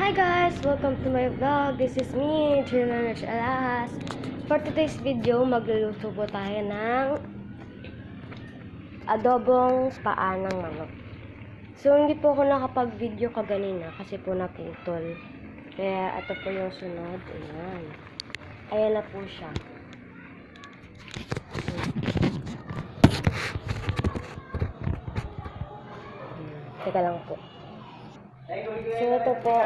Hi guys! Welcome to my vlog. This is me, Julian Alas. For today's video, magluluto po tayo ng adobong paa ng manok. So, hindi po ako nakapag-video kaganina kasi po naputol. Kaya, ito po yung sunod. Ayan. Ayan na po siya. Teka lang po. So, ito po.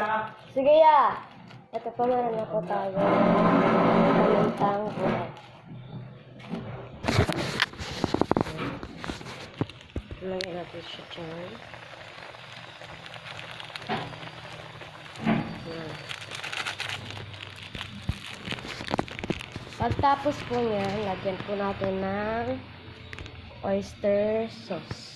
Sige ya! Ito po, meron na po tayo. Pamintang buhay. Lagyan natin siya dyan. Pagtapos po niyan, lagyan po natin ng oyster sauce.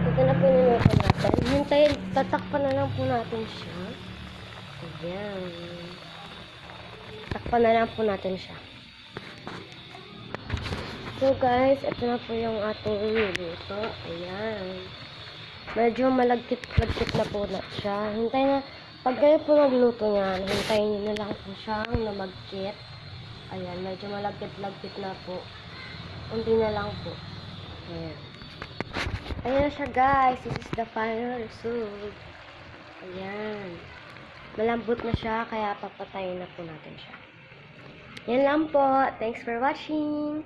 Ito na po niluto natin. Hintayin, tatakpan na lang po natin siya. Ayan. Takpan na lang po natin siya. So guys, ito na po yung ating niluto. Ayan. Medyo malagkit-lagkit na po na siya. Hintayin na, pag kayo po nagluto niyan, hintayin nyo na lang po siyang lumagkit. Ayan, medyo malagkit-lagkit na po. Unti na lang po. Ayan. Ayan na siya guys. This is the final result. Ayan. Malambot na siya, kaya papatayin na po natin siya. Yan lang po. Thanks for watching.